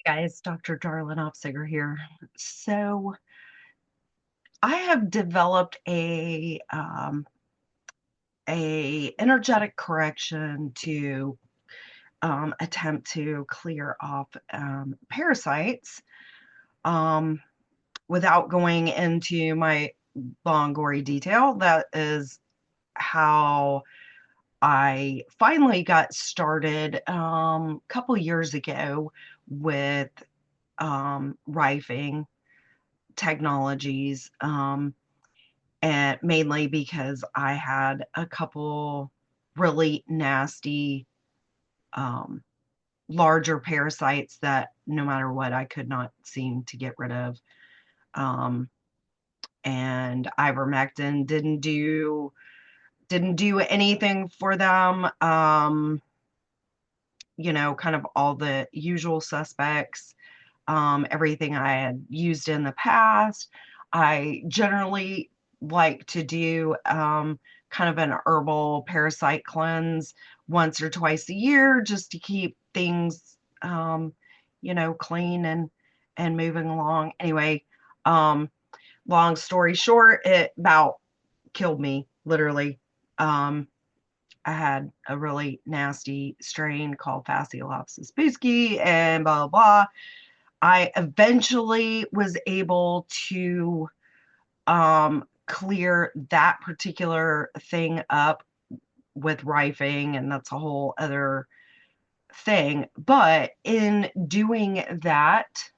Guys, Dr. Darlene Opsiger here. So I have developed a energetic correction to attempt to clear off parasites um, without going into my long gory detail. That is how I finally got started a couple years ago with rifing technologies, and mainly because I had a couple really nasty, um, larger parasites that no matter what, I could not seem to get rid of. Um, and ivermectin didn't do anything for them. Kind of all the usual suspects, everything I had used in the past. I generally like to do kind of an herbal parasite cleanse once or twice a year just to keep things, clean and moving along. Anyway, um, long story short, it about killed me, literally. Um, I had a really nasty strain called Phaseolopsis bootski and blah, blah, blah. I eventually was able to clear that particular thing up with rifing, and that's a whole other thing. But in doing that,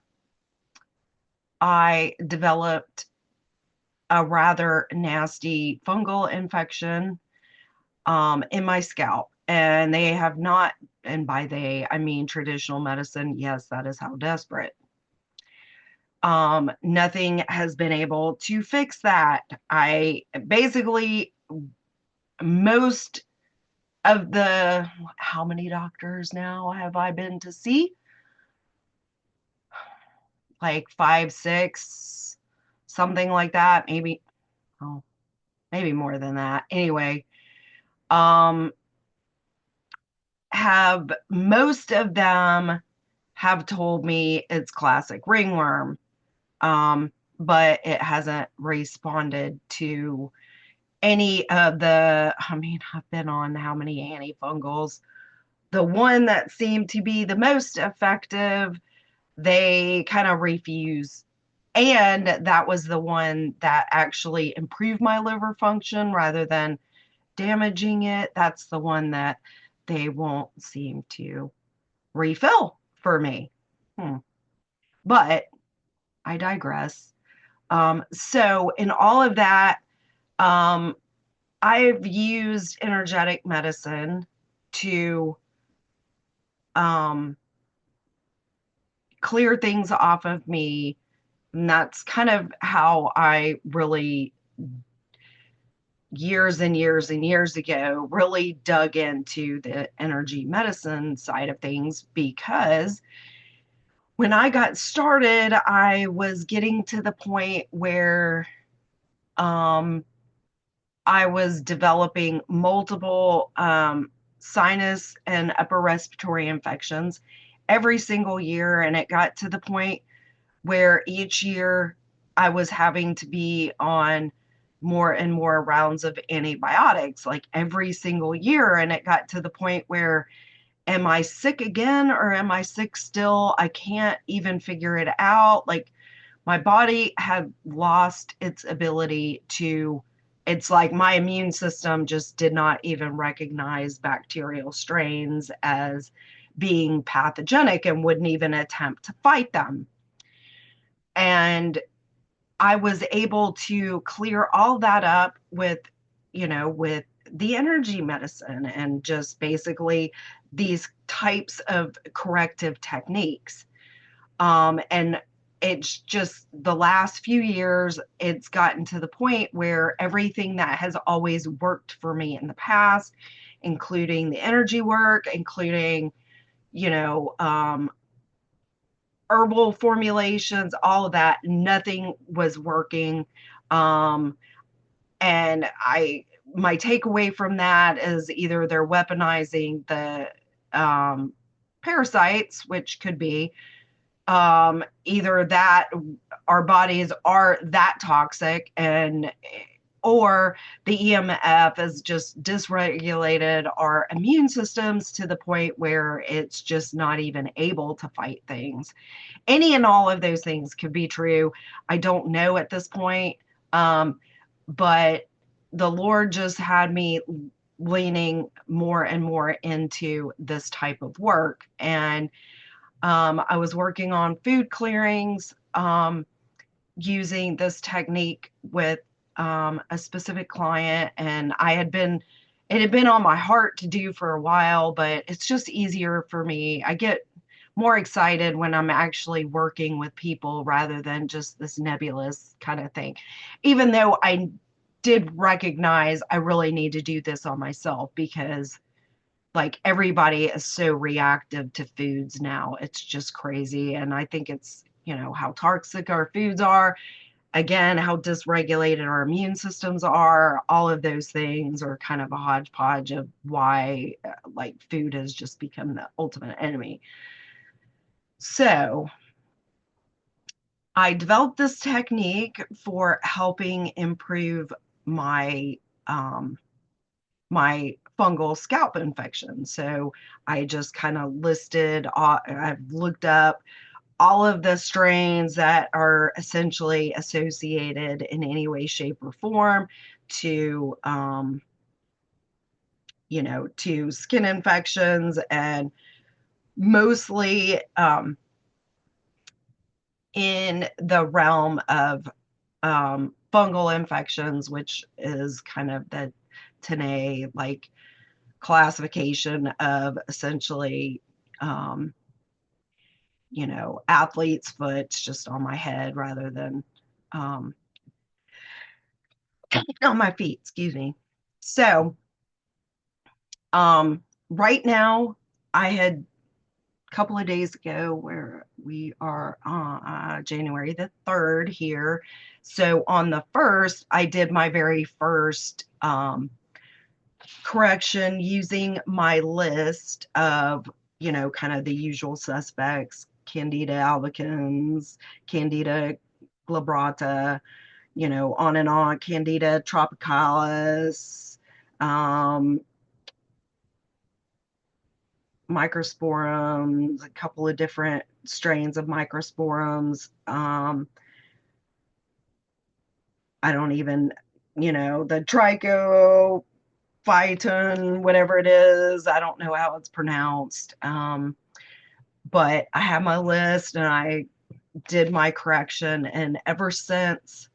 I developed a rather nasty fungal infection in my scalp. And they have not, and by they, I mean traditional medicine. Yes, that is how desperate. Nothing has been able to fix that. I basically, most of the, how many doctors now have I been to see? Like five, six, something like that. Maybe, oh, maybe more than that. Anyway, um, have most of them have told me it's classic ringworm, but it hasn't responded to any of the, I mean, I've been on how many antifungals? The one that seemed to be the most effective, they kind of refuse. And that was the one that actually improved my liver function rather than damaging it. That's the one that they won't seem to refill for me. Hmm. But I digress. So, in all of that, um, I've used energetic medicine to um, clear things off of me. And that's kind of how I really, years and years and years ago, really dug into the energy medicine side of things because when I got started, I was getting to the point where um, I was developing multiple sinus and upper respiratory infections every single year. And it got to the point where each year I was having to be on more and more rounds of antibiotics, like every single year. And it got to the point where, am I sick again or am I sick still? I can't even figure it out. Like my body had lost its ability to, it's like my immune system just did not even recognize bacterial strains as being pathogenic and wouldn't even attempt to fight them. And I was able to clear all that up with the energy medicine and just basically these types of corrective techniques. And it's just the last few years, it's gotten to the point where everything that has always worked for me in the past, including the energy work, including, you know, herbal formulations, all of that, nothing was working. Um, and my takeaway from that is either they're weaponizing the parasites, which could be, Either that our bodies are that toxic, and or the EMF has just dysregulated our immune systems to the point where it's just not even able to fight things. Any and all of those things could be true. I don't know at this point. But the Lord just had me leaning more and more into this type of work. And I was working on food clearings, using this technique with a specific client, and it had been on my heart to do for a while, but it's just easier for me. I get more excited when I'm actually working with people rather than just this nebulous kind of thing. Even though I did recognize I really need to do this on myself, because like everybody is so reactive to foods now. It's just crazy. And I think it's, how toxic our foods are, again, how dysregulated our immune systems are. All of those things are kind of a hodgepodge of why like food has just become the ultimate enemy. So I developed this technique for helping improve my my fungal scalp infection. So I just kind of I've looked up all of the strains that are essentially associated in any way, shape, or form to, to skin infections, and mostly in the realm of fungal infections, which is kind of the TNA like classification of essentially, athlete's foot just on my head rather than um, on my feet, excuse me. So, right now, I had a couple of days ago where we are January the 3rd here. So on the 1st, I did my very first correction using my list of, kind of the usual suspects: Candida albicans, Candida glabrata, on and on, Candida tropicalis, um, microsporums, a couple of different strains of microsporums. I don't even, the trichophyton, whatever it is, I don't know how it's pronounced. But I have my list and I did my correction. And ever since,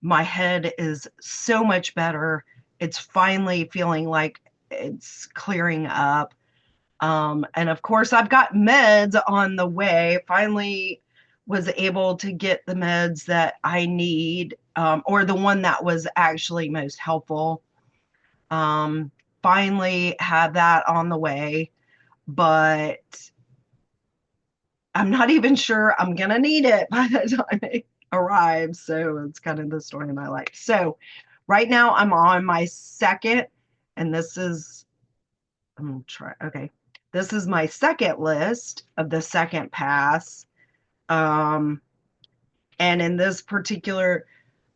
my head is so much better. It's finally feeling like it's clearing up. And of course, I've got meds on the way. Finally, was able to get the meds that I need, or the one that was actually most helpful. Finally, had that on the way, but I'm not even sure I'm going to need it by the time it arrives. So it's kind of the story of my life. So right now, I'm on my second, and this is, okay. This is my second list of the second pass. And in this particular,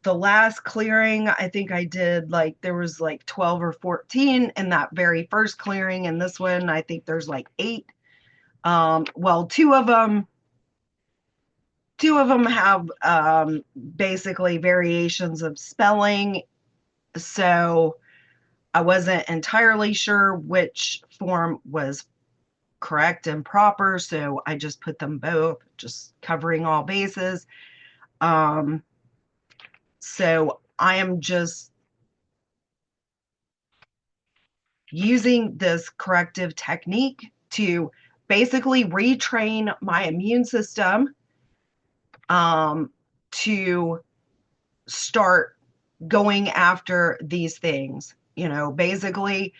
the last clearing, I think I did like, there was like 12 or 14 in that very first clearing. And this one, I think there's like 8. Well, two of them have basically variations of spelling. So I wasn't entirely sure which form was correct and proper, so I just put them both, just covering all bases. So I am just using this corrective technique to basically retrain my immune system, to start going after these things. Basically,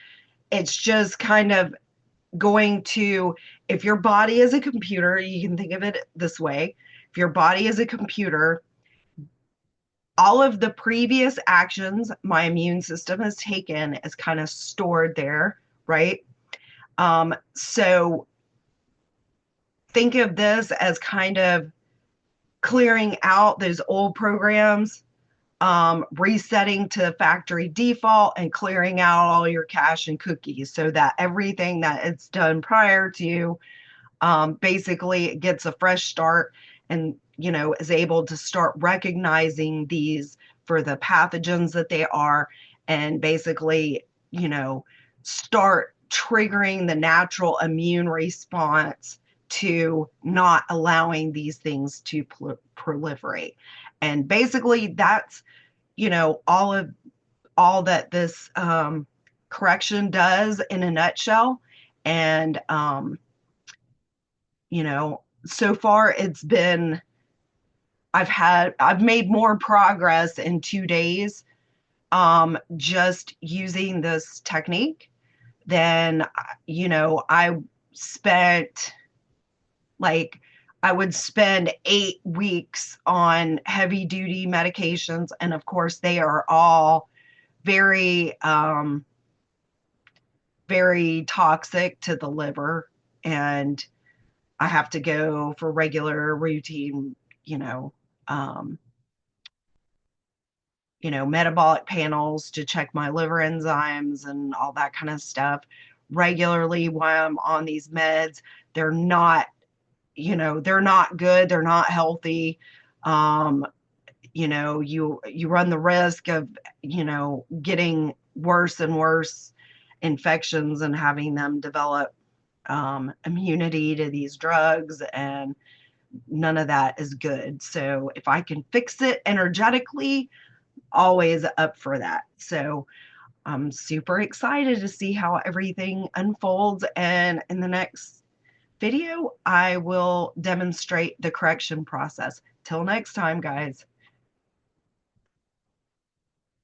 it's just kind of going to, if your body is a computer, you can think of it this way. If your body is a computer, all of the previous actions my immune system has taken is kind of stored there, right? So think of this as kind of clearing out those old programs, resetting to factory default and clearing out all your cache and cookies so that everything that it's done prior to basically gets a fresh start and, is able to start recognizing these for the pathogens that they are, and basically, start triggering the natural immune response to not allowing these things to proliferate. And basically that's, all that this correction does in a nutshell. And so far I've made more progress in 2 days just using this technique than, I spent, like, I would spend 8 weeks on heavy duty medications. And of course, they are all very, very toxic to the liver. And I have to go for regular routine, um, metabolic panels to check my liver enzymes and all that kind of stuff regularly while I'm on these meds. They're not, they're not good. They're not healthy. Um, you run the risk of, getting worse and worse infections and having them develop immunity to these drugs, and none of that is good. So if I can fix it energetically, always up for that. So I'm super excited to see how everything unfolds. And in the next video, I will demonstrate the correction process. Till next time, guys.